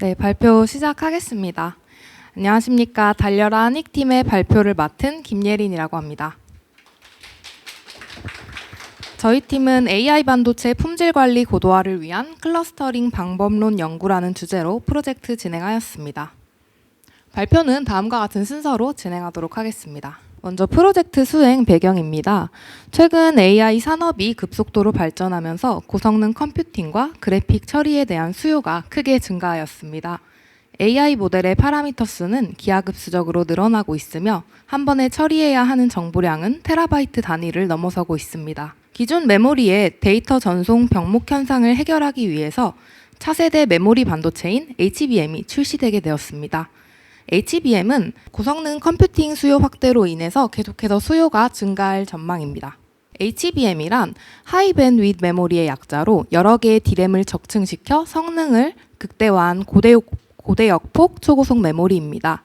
네, 발표 시작하겠습니다. 안녕하십니까. 달려라 닉팀의 발표를 맡은 김예린이라고 합니다. 저희 팀은 AI 반도체 품질 관리 고도화를 위한 클러스터링 방법론 연구라는 주제로 프로젝트 진행하였습니다. 발표는 다음과 같은 순서로 진행하도록 하겠습니다. 먼저 프로젝트 수행 배경입니다. 최근 AI 산업이 급속도로 발전하면서 고성능 컴퓨팅과 그래픽 처리에 대한 수요가 크게 증가하였습니다. AI 모델의 파라미터 수는 기하급수적으로 늘어나고 있으며 한 번에 처리해야 하는 정보량은 테라바이트 단위를 넘어서고 있습니다. 기존 메모리의 데이터 전송 병목 현상을 해결하기 위해서 차세대 메모리 반도체인 HBM이 출시되게 되었습니다. HBM은 고성능 컴퓨팅 수요 확대로 인해서 계속해서 수요가 증가할 전망입니다. HBM이란 하이 밴드위드 메모리의 약자로 여러 개의 D램을 적층시켜 성능을 극대화한 고대역폭 초고속 메모리입니다.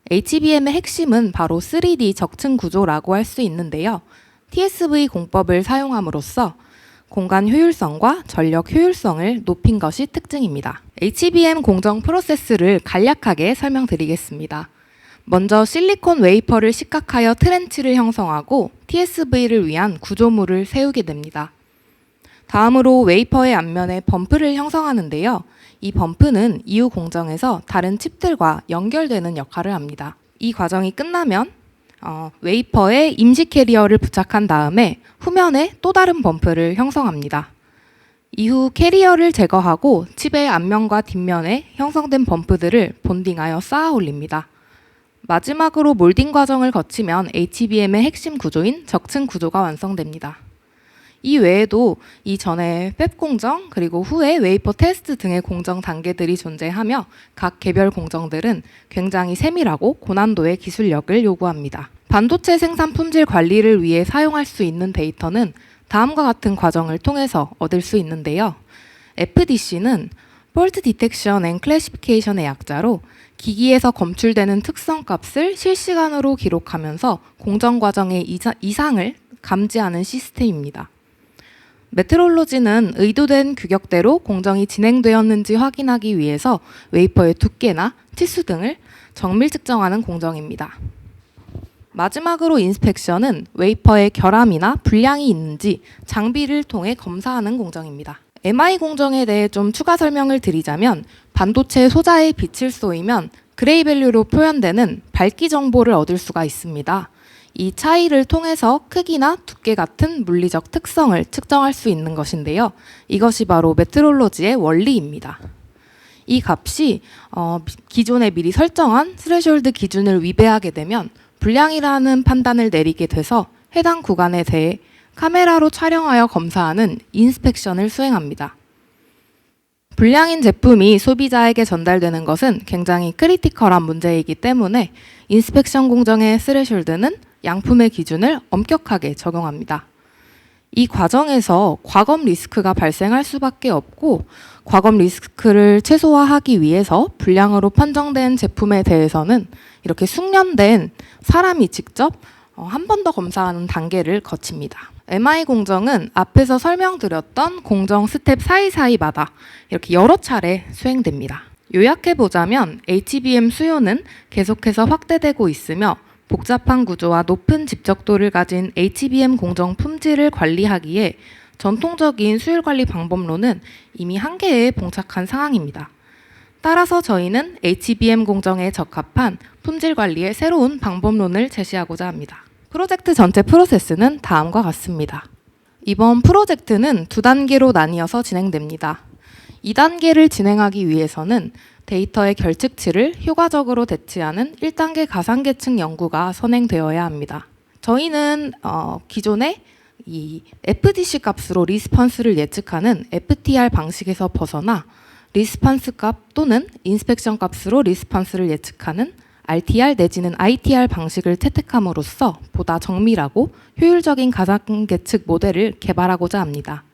HBM의 핵심은 바로 3D 적층 구조라고 할 수 있는데요. TSV 공법을 사용함으로써 공간 효율성과 전력 효율성을 높인 것이 특징입니다. HBM 공정 프로세스를 간략하게 설명드리겠습니다. 먼저 실리콘 웨이퍼를 식각하여 트렌치를 형성하고 TSV를 위한 구조물을 세우게 됩니다. 다음으로 웨이퍼의 앞면에 범프를 형성하는데요. 이 범프는 이후 공정에서 다른 칩들과 연결되는 역할을 합니다. 이 과정이 끝나면 웨이퍼에 임시 캐리어를 부착한 다음에 후면에 또 다른 범프를 형성합니다. 이후 캐리어를 제거하고 칩의 앞면과 뒷면에 형성된 범프들을 본딩하여 쌓아 올립니다. 마지막으로 몰딩 과정을 거치면 HBM의 핵심 구조인 적층 구조가 완성됩니다. 이 외에도 이전에 팹 공정 그리고 후에 웨이퍼 테스트 등의 공정 단계들이 존재하며 각 개별 공정들은 굉장히 세밀하고 고난도의 기술력을 요구합니다. 반도체 생산 품질 관리를 위해 사용할 수 있는 데이터는 다음과 같은 과정을 통해서 얻을 수 있는데요. FDC는 Fault Detection and Classification의 약자로 기기에서 검출되는 특성 값을 실시간으로 기록하면서 공정 과정의 이상을 감지하는 시스템입니다. 메트롤로지는 의도된 규격대로 공정이 진행되었는지 확인하기 위해서 웨이퍼의 두께나 치수 등을 정밀 측정하는 공정입니다. 마지막으로 인스펙션은 웨이퍼의 결함이나 불량이 있는지 장비를 통해 검사하는 공정입니다. MI 공정에 대해 좀 추가 설명을 드리자면 반도체 소자의 빛을 쏘이면 그레이 밸류로 표현되는 밝기 정보를 얻을 수가 있습니다. 이 차이를 통해서 크기나 두께 같은 물리적 특성을 측정할 수 있는 것인데요. 이것이 바로 메트롤로지의 원리입니다. 이 값이 기존에 미리 설정한 스레숄드 기준을 위배하게 되면 불량이라는 판단을 내리게 돼서 해당 구간에 대해 카메라로 촬영하여 검사하는 인스펙션을 수행합니다. 불량인 제품이 소비자에게 전달되는 것은 굉장히 크리티컬한 문제이기 때문에 인스펙션 공정의 스레숄드는 양품의 기준을 엄격하게 적용합니다. 이 과정에서 과검 리스크가 발생할 수밖에 없고 과검 리스크를 최소화하기 위해서 불량으로 판정된 제품에 대해서는 이렇게 숙련된 사람이 직접 한 번 더 검사하는 단계를 거칩니다. MI 공정은 앞에서 설명드렸던 공정 스텝 사이사이마다 이렇게 여러 차례 수행됩니다. 요약해보자면 HBM 수요는 계속해서 확대되고 있으며 복잡한 구조와 높은 집적도를 가진 HBM 공정 품질을 관리하기에 전통적인 수율 관리 방법론은 이미 한계에 봉착한 상황입니다. 따라서 저희는 HBM 공정에 적합한 품질 관리의 새로운 방법론을 제시하고자 합니다. 프로젝트 전체 프로세스는 다음과 같습니다. 이번 프로젝트는 두 단계로 나뉘어서 진행됩니다. 2단계를 진행하기 위해서는 데이터의 결측치를 효과적으로 대체하는 1단계 가상계층 연구가 선행되어야 합니다. 저희는 기존의 이 FDC 값으로 리스폰스를 예측하는 FTR 방식에서 벗어나 리스폰스 값 또는 인스펙션 값으로 리스폰스를 예측하는 RTR 내지는 ITR 방식을 채택함으로써 보다 정밀하고 효율적인 가상계측 모델을 개발하고자 합니다.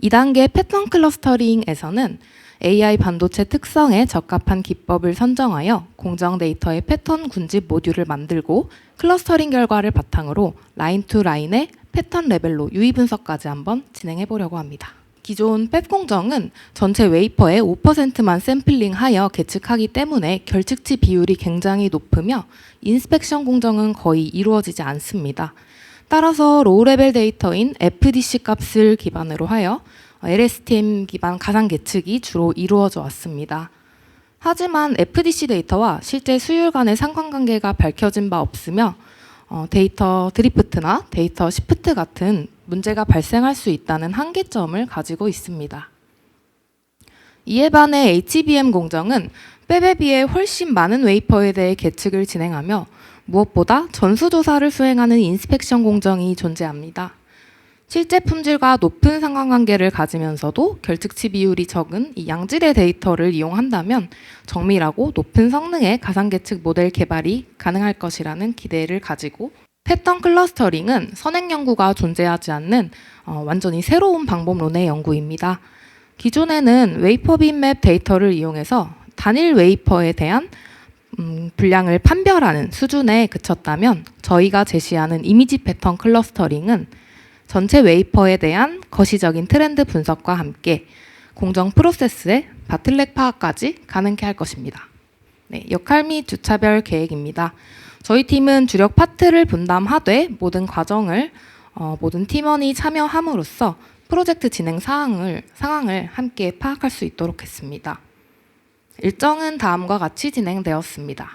2단계 패턴 클러스터링에서는 AI 반도체 특성에 적합한 기법을 선정하여 공정 데이터의 패턴 군집 모듈을 만들고 클러스터링 결과를 바탕으로 라인 투 라인의 패턴 레벨로 유의 분석까지 한번 진행해 보려고 합니다. 기존 팹 공정은 전체 웨이퍼의 5%만 샘플링하여 계측하기 때문에 결측치 비율이 굉장히 높으며 인스펙션 공정은 거의 이루어지지 않습니다. 따라서 로우 레벨 데이터인 FDC 값을 기반으로 하여 LSTM 기반 가상 계측이 주로 이루어져 왔습니다. 하지만 FDC 데이터와 실제 수율 간의 상관관계가 밝혀진 바 없으며 데이터 드리프트나 데이터 시프트 같은 문제가 발생할 수 있다는 한계점을 가지고 있습니다. 이에 반해 HBM 공정은 팹에 비해 훨씬 많은 웨이퍼에 대해 계측을 진행하며 무엇보다 전수조사를 수행하는 인스펙션 공정이 존재합니다. 실제 품질과 높은 상관관계를 가지면서도 결측치 비율이 적은 이 양질의 데이터를 이용한다면 정밀하고 높은 성능의 가상계측 모델 개발이 가능할 것이라는 기대를 가지고 패턴 클러스터링은 선행 연구가 존재하지 않는 완전히 새로운 방법론의 연구입니다. 기존에는 웨이퍼 빈맵 데이터를 이용해서 단일 웨이퍼에 대한 분량을 판별하는 수준에 그쳤다면 저희가 제시하는 이미지 패턴 클러스터링은 전체 웨이퍼에 대한 거시적인 트렌드 분석과 함께 공정 프로세스의 바틀렉 파악까지 가능케 할 것입니다. 네, 역할 및 주차별 계획입니다. 저희 팀은 주력 파트를 분담하되 모든 과정을 모든 팀원이 참여함으로써 프로젝트 진행 상황을 함께 파악할 수 있도록 했습니다. 일정은 다음과 같이 진행되었습니다.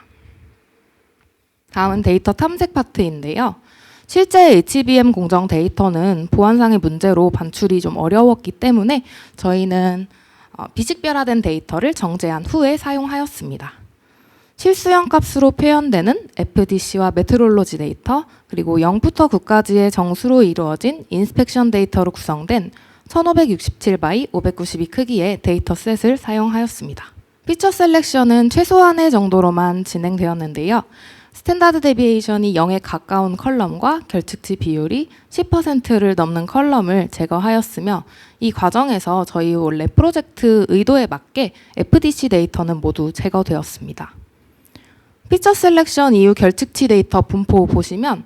다음은 데이터 탐색 파트인데요. 실제 HBM 공정 데이터는 보안상의 문제로 반출이 좀 어려웠기 때문에 저희는 비식별화된 데이터를 정제한 후에 사용하였습니다. 실수형 값으로 표현되는 FDC와 메트롤로지 데이터, 그리고 0부터 9까지의 정수로 이루어진 인스펙션 데이터로 구성된 1567 x 592 크기의 데이터셋을 사용하였습니다. 피처 셀렉션은 최소한의 정도로만 진행되었는데요. 스탠다드 데비에이션이 0에 가까운 컬럼과 결측치 비율이 10%를 넘는 컬럼을 제거하였으며 이 과정에서 저희 원래 프로젝트 의도에 맞게 FDC 데이터는 모두 제거되었습니다. 피처 셀렉션 이후 결측치 데이터 분포 보시면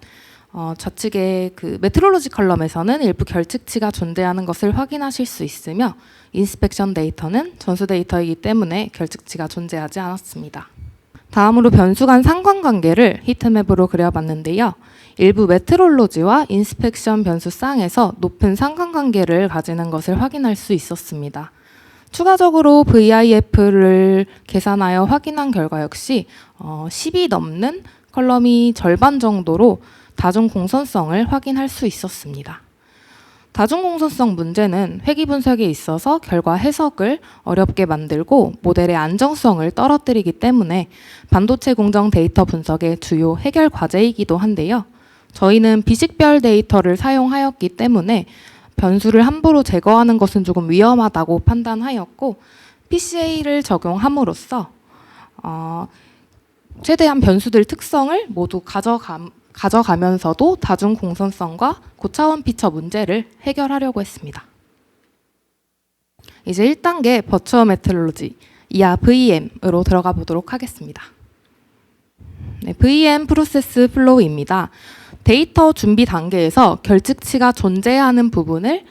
좌측의 그 메트롤로지 컬럼에서는 일부 결측치가 존재하는 것을 확인하실 수 있으며 인스펙션 데이터는 전수 데이터이기 때문에 결측치가 존재하지 않았습니다. 다음으로 변수 간 상관관계를 히트맵으로 그려봤는데요. 일부 메트롤로지와 인스펙션 변수 쌍에서 높은 상관관계를 가지는 것을 확인할 수 있었습니다. 추가적으로 VIF를 계산하여 확인한 결과 역시 10이 넘는 컬럼이 절반 정도로 다중공선성을 확인할 수 있었습니다. 다중공선성 문제는 회귀 분석에 있어서 결과 해석을 어렵게 만들고 모델의 안정성을 떨어뜨리기 때문에 반도체 공정 데이터 분석의 주요 해결 과제이기도 한데요. 저희는 비식별 데이터를 사용하였기 때문에 변수를 함부로 제거하는 것은 조금 위험하다고 판단하였고 PCA를 적용함으로써 최대한 변수들 특성을 모두 가져가면서도 다중 공선성과 고차원 피처 문제를 해결하려고 했습니다. 이제 1단계 버추어 메트롤로지, 이하 VM으로 들어가 보도록 하겠습니다. 네, VM 프로세스 플로우입니다. 데이터 준비 단계에서 결측치가 존재하는 부분을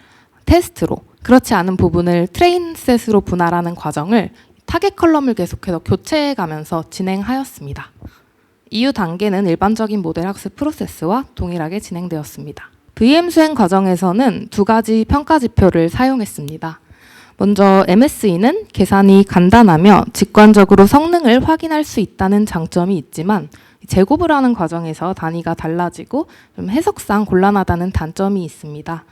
테스트로, 그렇지 않은 부분을 트레인 셋으로 분할하는 과정을 타겟 컬럼을 계속해서 교체해가면서 진행하였습니다. 이후 단계는 일반적인 모델 학습 프로세스와 동일하게 진행되었습니다. VM 수행 과정에서는 두 가지 평가 지표를 사용했습니다. 먼저 MSE는 계산이 간단하며 직관적으로 성능을 확인할 수 있다는 장점이 있지만 제곱을 하는 과정에서 단위가 달라지고 좀 해석상 곤란하다는 단점이 있습니다.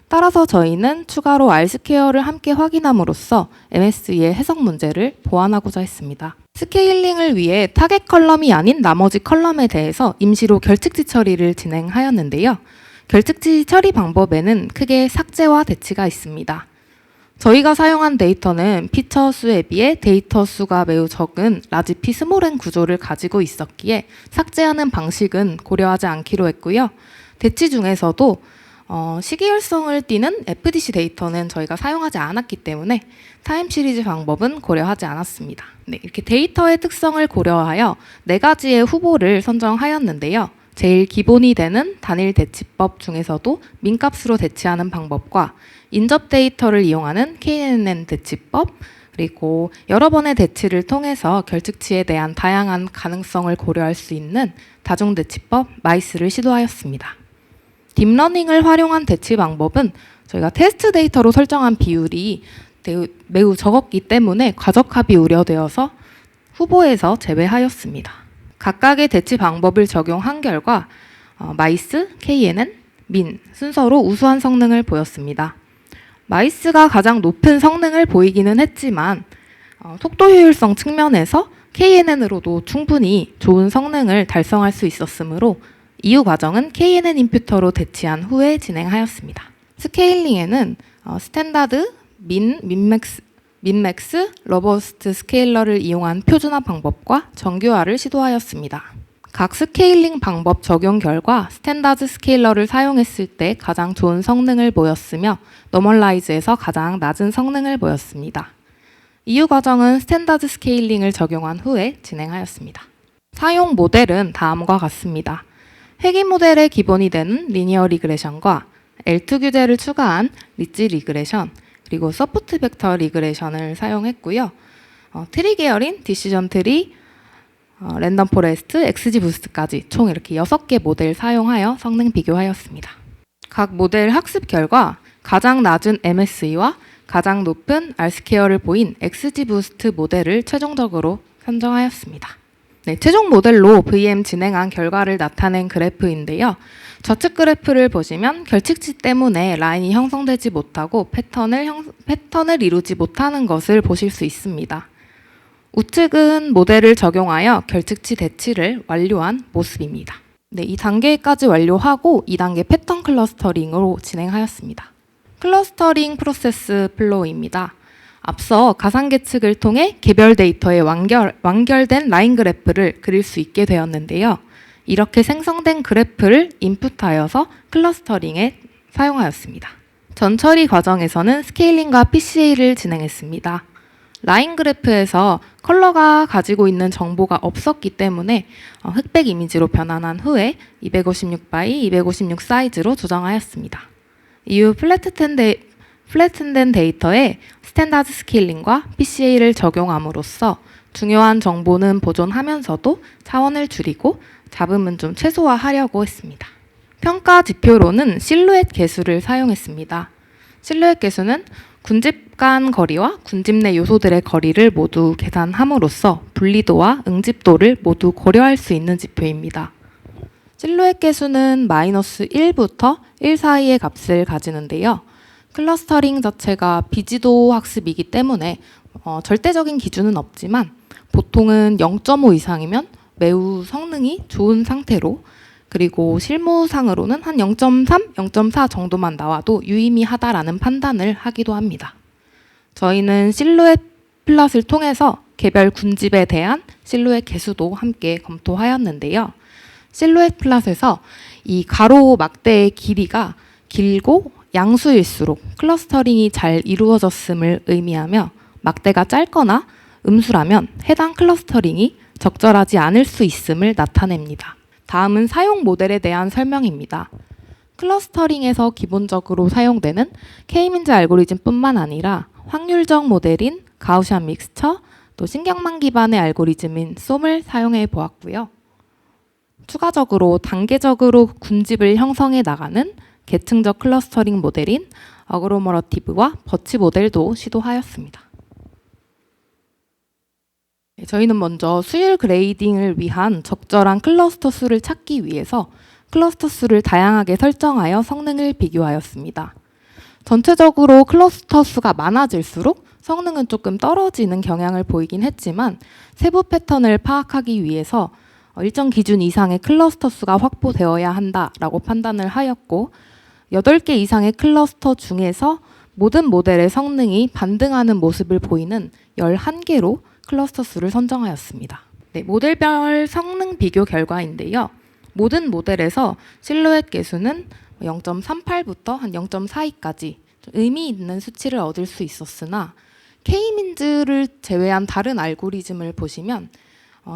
따라서 저희는 추가로 R스퀘어를 함께 확인함으로써 MSE의 해석 문제를 보완하고자 했습니다. 스케일링을 위해 타겟 컬럼이 아닌 나머지 컬럼에 대해서 임시로 결측치 처리를 진행하였는데요. 결측치 처리 방법에는 크게 삭제와 대치가 있습니다. 저희가 사용한 데이터는 피처 수에 비해 데이터 수가 매우 적은 라지피 스몰N 구조를 가지고 있었기에 삭제하는 방식은 고려하지 않기로 했고요. 대치 중에서도 시계열성을 띠는 FDC 데이터는 저희가 사용하지 않았기 때문에 타임 시리즈 방법은 고려하지 않았습니다. 네, 이렇게 데이터의 특성을 고려하여 4가지의 후보를 선정하였는데요. 제일 기본이 되는 단일 대치법 중에서도 민값으로 대치하는 방법과 인접 데이터를 이용하는 KNN 대치법, 그리고 여러 번의 대치를 통해서 결측치에 대한 다양한 가능성을 고려할 수 있는 다중대치법 마이스를 시도하였습니다. 딥러닝을 활용한 대치 방법은 저희가 테스트 데이터로 설정한 비율이 매우 적었기 때문에 과적합이 우려되어서 후보에서 제외하였습니다. 각각의 대치 방법을 적용한 결과 마이스, KNN, 민 순서로 우수한 성능을 보였습니다. 마이스가 가장 높은 성능을 보이기는 했지만 속도 효율성 측면에서 KNN으로도 충분히 좋은 성능을 달성할 수 있었으므로 이후 과정은 KNN 임퓨터로 대치한 후에 진행하였습니다. 스케일링에는 스탠다드, 민맥스, 러버스트 스케일러를 이용한 표준화 방법과 정교화를 시도하였습니다. 각 스케일링 방법 적용 결과 스탠다드 스케일러를 사용했을 때 가장 좋은 성능을 보였으며 노멀라이즈에서 가장 낮은 성능을 보였습니다. 이후 과정은 스탠다드 스케일링을 적용한 후에 진행하였습니다. 사용 모델은 다음과 같습니다. 회귀 모델의 기본이 되는 리니어 리그레션과 L2 규제를 추가한 리지 리그레션, 그리고 서포트 벡터 리그레션을 사용했고요. 트리 계열인 디시전 트리, 랜덤 포레스트, XG 부스트까지 총 이렇게 6개 모델 사용하여 성능 비교하였습니다. 각 모델 학습 결과 가장 낮은 MSE와 가장 높은 R스퀘어를 보인 XG 부스트 모델을 최종적으로 선정하였습니다. 네, 최종 모델로 VM 진행한 결과를 나타낸 그래프인데요. 좌측 그래프를 보시면 결측치 때문에 라인이 형성되지 못하고 패턴을 이루지 못하는 것을 보실 수 있습니다. 우측은 모델을 적용하여 결측치 대치를 완료한 모습입니다. 네, 이 단계까지 완료하고 2단계 패턴 클러스터링으로 진행하였습니다. 클러스터링 프로세스 플로우입니다. 앞서 가상계측을 통해 개별 데이터의 완결된 라인 그래프를 그릴 수 있게 되었는데요. 이렇게 생성된 그래프를 인풋하여서 클러스터링에 사용하였습니다. 전처리 과정에서는 스케일링과 PCA를 진행했습니다. 라인 그래프에서 컬러가 가지고 있는 정보가 없었기 때문에 흑백 이미지로 변환한 후에 256 256 사이즈로 조정하였습니다. 이후 플래튼된 데이터에 스탠다드 스케일링과 PCA를 적용함으로써 중요한 정보는 보존하면서도 차원을 줄이고 잡음은 좀 최소화하려고 했습니다. 평가 지표로는 실루엣 계수를 사용했습니다. 실루엣 계수는 군집 간 거리와 군집 내 요소들의 거리를 모두 계산함으로써 분리도와 응집도를 모두 고려할 수 있는 지표입니다. 실루엣 계수는 -1부터 1 사이의 값을 가지는데요. 클러스터링 자체가 비지도 학습이기 때문에 절대적인 기준은 없지만 보통은 0.5 이상이면 매우 성능이 좋은 상태로, 그리고 실무상으로는 한 0.3, 0.4 정도만 나와도 유의미하다라는 판단을 하기도 합니다. 저희는 실루엣 플롯을 통해서 개별 군집에 대한 실루엣 개수도 함께 검토하였는데요. 실루엣 플롯에서 이 가로 막대의 길이가 길고 양수일수록 클러스터링이 잘 이루어졌음을 의미하며 막대가 짧거나 음수라면 해당 클러스터링이 적절하지 않을 수 있음을 나타냅니다. 다음은 사용 모델에 대한 설명입니다. 클러스터링에서 기본적으로 사용되는 K-민즈 알고리즘뿐만 아니라 확률적 모델인 가우시안 믹스처, 또 신경망 기반의 알고리즘인 솜을 사용해 보았고요. 추가적으로 단계적으로 군집을 형성해 나가는 계층적 클러스터링 모델인 어그로머러티브와 버치 모델도 시도하였습니다. 저희는 먼저 수율 그레이딩을 위한 적절한 클러스터 수를 찾기 위해서 클러스터 수를 다양하게 설정하여 성능을 비교하였습니다. 전체적으로 클러스터 수가 많아질수록 성능은 조금 떨어지는 경향을 보이긴 했지만 세부 패턴을 파악하기 위해서 일정 기준 이상의 클러스터 수가 확보되어야 한다라고 판단을 하였고, 8개 이상의 클러스터 중에서 모든 모델의 성능이 반등하는 모습을 보이는 11개로 클러스터 수를 선정하였습니다. 네, 모델별 성능 비교 결과인데요. 모든 모델에서 실루엣 계수는 0.38부터 한 0.42까지 의미 있는 수치를 얻을 수 있었으나 K-민즈를 제외한 다른 알고리즘을 보시면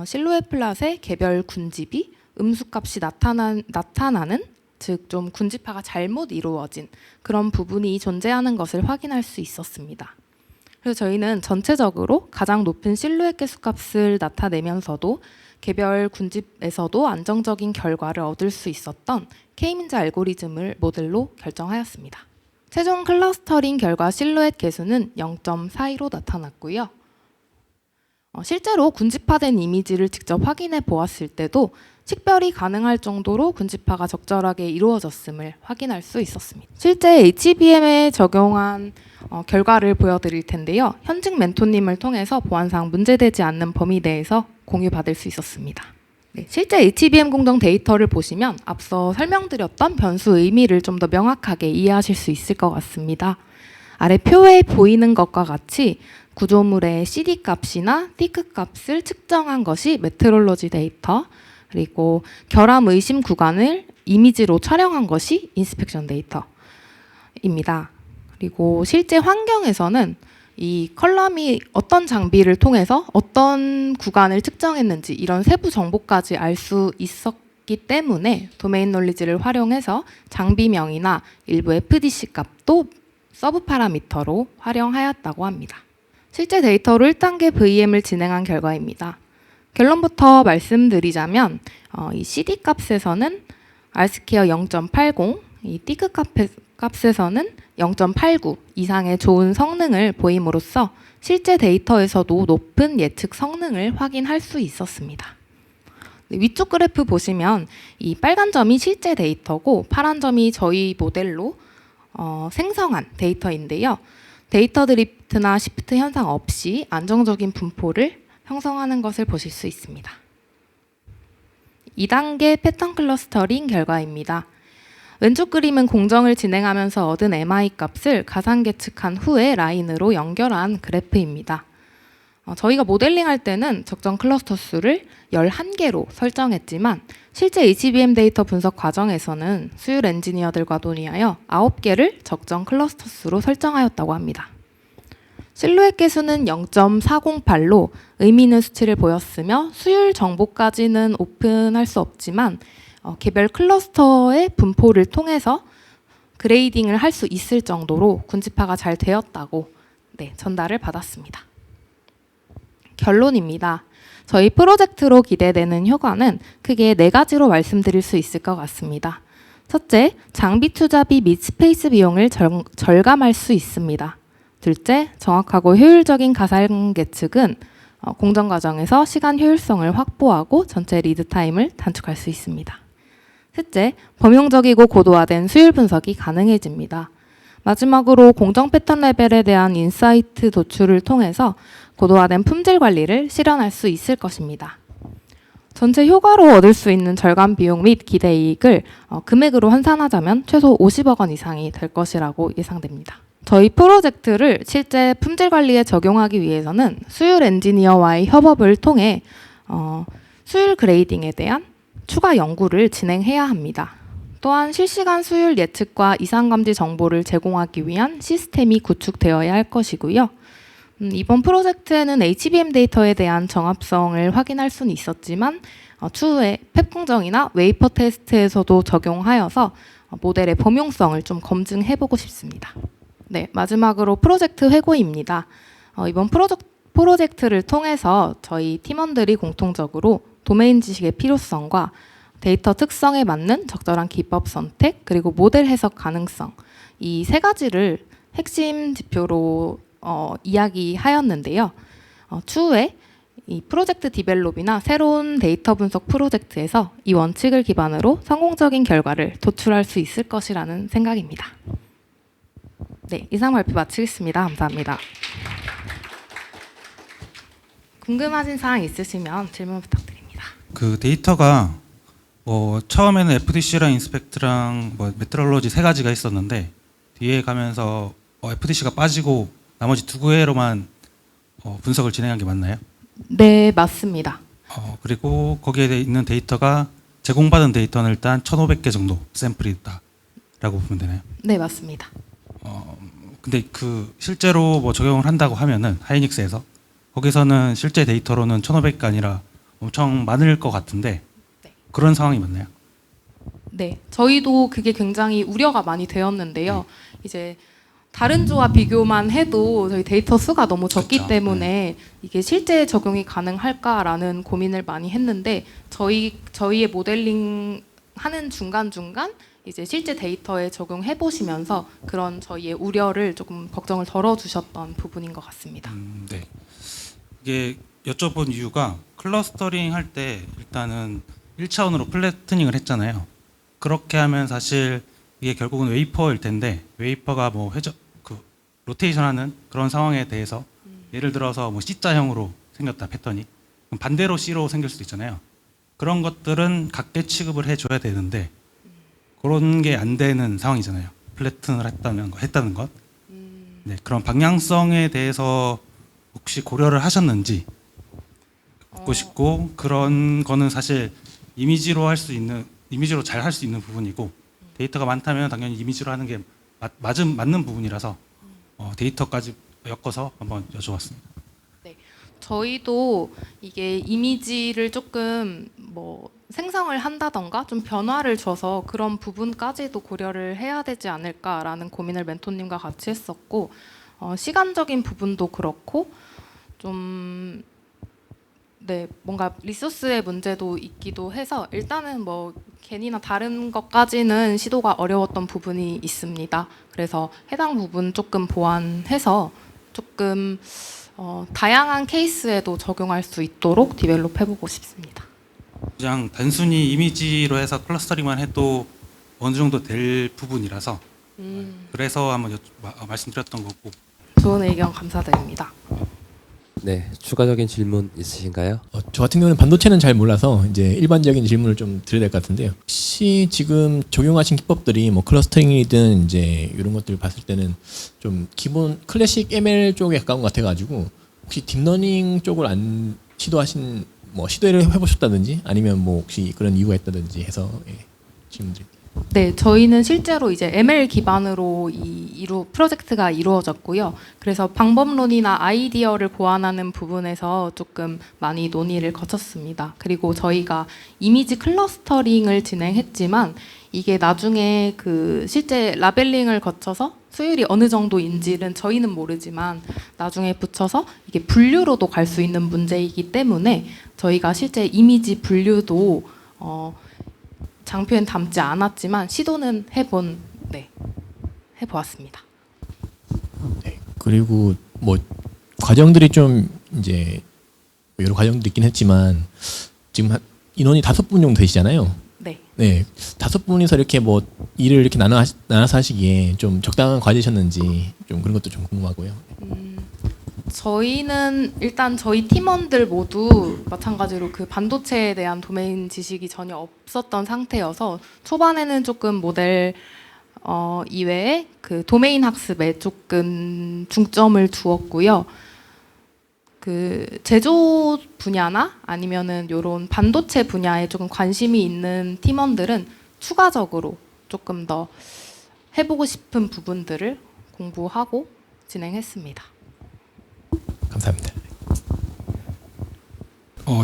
실루엣 플롯의 개별 군집이 음수값이 나타나는 즉 좀 군집화가 잘못 이루어진 그런 부분이 존재하는 것을 확인할 수 있었습니다. 그래서 저희는 전체적으로 가장 높은 실루엣 개수값을 나타내면서도 개별 군집에서도 안정적인 결과를 얻을 수 있었던 K-민즈 알고리즘을 모델로 결정하였습니다. 최종 클러스터링 결과 실루엣 개수는 0.42로 나타났고요. 실제로 군집화된 이미지를 직접 확인해 보았을 때도 식별이 가능할 정도로 군집화가 적절하게 이루어졌음을 확인할 수 있었습니다. 실제 HBM에 적용한 결과를 보여드릴 텐데요. 현직 멘토님을 통해서 보안상 문제되지 않는 범위 내에서 공유받을 수 있었습니다. 네, 실제 HBM 공정 데이터를 보시면 앞서 설명드렸던 변수 의미를 좀 더 명확하게 이해하실 수 있을 것 같습니다. 아래 표에 보이는 것과 같이 구조물의 CD 값이나 티크 값을 측정한 것이 메트롤로지 데이터, 그리고 결함 의심 구간을 이미지로 촬영한 것이 인스펙션 데이터입니다. 그리고 실제 환경에서는 이 컬럼이 어떤 장비를 통해서 어떤 구간을 측정했는지 이런 세부 정보까지 알 수 있었기 때문에 도메인 놀리지를 활용해서 장비명이나 일부 FDC 값도 서브 파라미터로 활용하였다고 합니다. 실제 데이터로 1단계 VM을 진행한 결과입니다. 결론부터 말씀드리자면 이 CD 값에서는 R스퀘어 0.80, 이 티크 값에서는 0.89 이상의 좋은 성능을 보임으로써 실제 데이터에서도 높은 예측 성능을 확인할 수 있었습니다. 위쪽 그래프 보시면 이 빨간 점이 실제 데이터고 파란 점이 저희 모델로 생성한 데이터인데요. 데이터 드리프트나 시프트 현상 없이 안정적인 분포를 형성하는 것을 보실 수 있습니다. 2단계 패턴 클러스터링 결과입니다. 왼쪽 그림은 공정을 진행하면서 얻은 MI 값을 가상 계측한 후에 라인으로 연결한 그래프입니다. 저희가 모델링할 때는 적정 클러스터 수를 11개로 설정했지만 실제 HBM 데이터 분석 과정에서는 수율 엔지니어들과 논의하여 9개를 적정 클러스터 수로 설정하였다고 합니다. 실루엣 개수는 0.408로 의미 있는 수치를 보였으며 수율 정보까지는 오픈할 수 없지만 개별 클러스터의 분포를 통해서 그레이딩을 할 수 있을 정도로 군집화가 잘 되었다고 전달을 받았습니다. 결론입니다. 저희 프로젝트로 기대되는 효과는 크게 4가지로 말씀드릴 수 있을 것 같습니다. 첫째, 장비 투자비 및 스페이스 비용을 절감할 수 있습니다. 둘째, 정확하고 효율적인 가상 계측은 공정 과정에서 시간 효율성을 확보하고 전체 리드 타임을 단축할 수 있습니다. 셋째, 범용적이고 고도화된 수율 분석이 가능해집니다. 마지막으로 공정 패턴 레벨에 대한 인사이트 도출을 통해서 고도화된 품질 관리를 실현할 수 있을 것입니다. 전체 효과로 얻을 수 있는 절감 비용 및 기대 이익을 금액으로 환산하자면 최소 50억 원 이상이 될 것이라고 예상됩니다. 저희 프로젝트를 실제 품질 관리에 적용하기 위해서는 수율 엔지니어와의 협업을 통해 수율 그레이딩에 대한 추가 연구를 진행해야 합니다. 또한 실시간 수율 예측과 이상 감지 정보를 제공하기 위한 시스템이 구축되어야 할 것이고요. 이번 프로젝트에는 HBM 데이터에 대한 정합성을 확인할 수는 있었지만 추후에 팹 공정이나 웨이퍼 테스트에서도 적용하여서 모델의 범용성을 좀 검증해보고 싶습니다. 네, 마지막으로 프로젝트 회고입니다. 이번 프로젝트를 통해서 저희 팀원들이 공통적으로 도메인 지식의 필요성과 데이터 특성에 맞는 적절한 기법 선택, 그리고 모델 해석 가능성, 이 3가지를 핵심 지표로 이야기하였는데요. 추후에 이 프로젝트 디벨롭이나 새로운 데이터 분석 프로젝트에서 이 원칙을 기반으로 성공적인 결과를 도출할 수 있을 것이라는 생각입니다. 네, 이상 발표 마치겠습니다. 감사합니다. 궁금하신 사항 있으시면 질문 부탁드립니다. 그 데이터가 처음에는 FDC랑 인스펙트랑 메트롤로지 3가지가 있었는데 뒤에 가면서 FDC가 빠지고 나머지 2개로만 분석을 진행한 게 맞나요? 네, 맞습니다. 그리고 거기에 있는 데이터가 제공받은 데이터는 일단 1,500개 정도 샘플이 있다라고 보면 되나요? 네, 맞습니다. 근데 그 실제로 적용을 한다고 하면은 하이닉스에서 거기서는 실제 데이터로는 1,500가 아니라 엄청 많을 것 같은데 그런 상황이 맞나요? 네, 저희도 그게 굉장히 우려가 많이 되었는데요. 이제 다른 주와 비교만 해도 저희 데이터 수가 너무 적기 그렇죠. 때문에 이게 실제 적용이 가능할까라는 고민을 많이 했는데 저희의 모델링 하는 중간중간 이제 실제 데이터에 적용해 보시면서 그런 저희의 우려를 조금 걱정을 덜어주셨던 부분인 것 같습니다. 네. 이게 여쭤본 이유가 클러스터링 할 때 일단은 1차원으로 플래트닝을 했잖아요. 그렇게 하면 사실 이게 결국은 웨이퍼일 텐데 웨이퍼가 뭐 로테이션하는 그런 상황에 대해서 예를 들어서 뭐 C자형으로 생겼다 패턴이 그럼 반대로 C로 생길 수도 있잖아요. 그런 것들은 각계 취급을 해줘야 되는데 그런 게 안 되는 상황이잖아요. 플래튼을 했다는 것. 네, 그런 방향성에 대해서 혹시 고려를 하셨는지 묻고 싶고 그런 거는 사실 이미지로 잘 할 수 있는 부분이고 데이터가 많다면 당연히 이미지로 하는 게 맞는 부분이라서 데이터까지 엮어서 한번 여쭤봤습니다. 네, 저희도 이게 이미지를 조금 뭐 생성을 한다던가 좀 변화를 줘서 그런 부분까지도 고려를 해야 되지 않을까라는 고민을 멘토님과 같이 했었고 시간적인 부분도 그렇고 좀 네, 뭔가 리소스의 문제도 있기도 해서 일단은 뭐 개니나 다른 것까지는 시도가 어려웠던 부분이 있습니다. 그래서 해당 부분 조금 보완해서 조금 다양한 케이스에도 적용할 수 있도록 디벨롭 해보고 싶습니다. 그냥 단순히 이미지로 해서 클러스터링만 해도 어느 정도 될 부분이라서 그래서 한번 말씀드렸던 거고. 좋은 의견 감사드립니다. 네, 추가적인 질문 있으신가요? 저 같은 경우는 반도체는 잘 몰라서 이제 일반적인 질문을 좀 드려야 될 것 같은데요. 혹시 지금 적용하신 기법들이 뭐 클러스터링이든 이제 이런 것들 봤을 때는 좀 기본 클래식 ML 쪽에 가까운 것 같아가지고 혹시 딥러닝 쪽을 안 시도하신 뭐 시도를 해보셨다든지 아니면 뭐 혹시 그런 이유가 있다든지 해서 질문 드릴게요. 네, 저희는 실제로 이제 ML 기반으로 프로젝트가 이루어졌고요. 그래서 방법론이나 아이디어를 보완하는 부분에서 조금 많이 논의를 거쳤습니다. 그리고 저희가 이미지 클러스터링을 진행했지만 이게 나중에 그 실제 라벨링을 거쳐서 수율이 어느 정도인지는 저희는 모르지만 나중에 붙여서 이게 분류로도 갈 수 있는 문제이기 때문에 저희가 실제 이미지 분류도 장표엔 담지 않았지만 시도는 해보았습니다. 네, 그리고 뭐 과정들이 좀 이제 여러 과정들이 있긴 했지만 지금 인원이 5분 정도 되시잖아요. 네. 네, 5분이서 이렇게 뭐 일을 이렇게 나눠서 하시기에 좀 적당한 과제셨는지 좀 그런 것도 좀 궁금하고요. 저희는 일단 저희 팀원들 모두 마찬가지로 그 반도체에 대한 도메인 지식이 전혀 없었던 상태여서 초반에는 조금 모델 이외에 그 도메인 학습에 조금 중점을 두었고요. 그 제조 분야나 아니면은 요런 반도체 분야에 조금 관심이 있는 팀원들은 추가적으로 조금 더 해보고 싶은 부분들을 공부하고 진행했습니다. 감사합니다.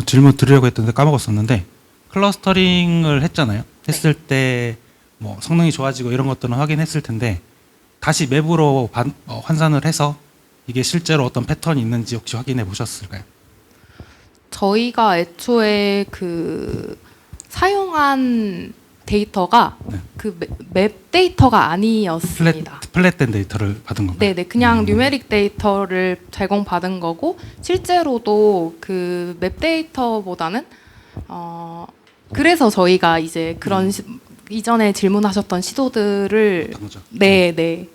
질문 드리려고 했던데 까먹었었는데 클러스터링을 했잖아요. 했을 때 뭐 성능이 좋아지고 이런 것들은 확인했을 텐데 다시 맵으로 환산을 해서 이게 실제로 어떤 패턴이 있는지 혹시 확인해 보셨을까요? 저희가 애초에 그 사용한 데이터가 그 맵 데이터가 아니었습니다. 플랫된 데이터를 받은 건가요? 네네, 그냥 뉴메릭 데이터를 제공받은 거고 실제로도 그 맵 데이터보다는 그래서 저희가 이제 그런 이전에 질문하셨던 시도들을 네네,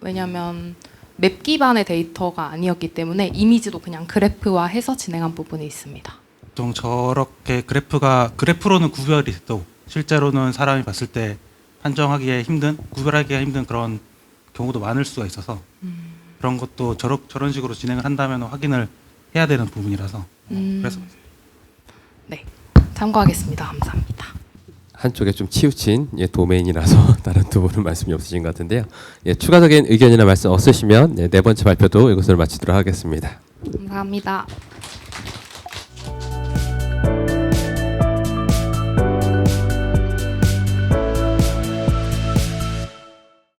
왜냐하면 맵 기반의 데이터가 아니었기 때문에 이미지도 그냥 그래프화해서 진행한 부분이 있습니다. 보통 저렇게 그래프로는 구별이 돼도 실제로는 사람이 봤을 때 구별하기가 힘든 그런 경우도 많을 수가 있어서 그런 것도 저런 식으로 진행을 한다면 확인을 해야 되는 부분이라서 그래서 네, 참고하겠습니다. 감사합니다. 한쪽에 좀 치우친 도메인이라서 다른 두 분은 말씀이 없으신 것 같은데요. 추가적인 의견이나 말씀 없으시면 네 번째 발표도 이것으로 마치도록 하겠습니다. 감사합니다.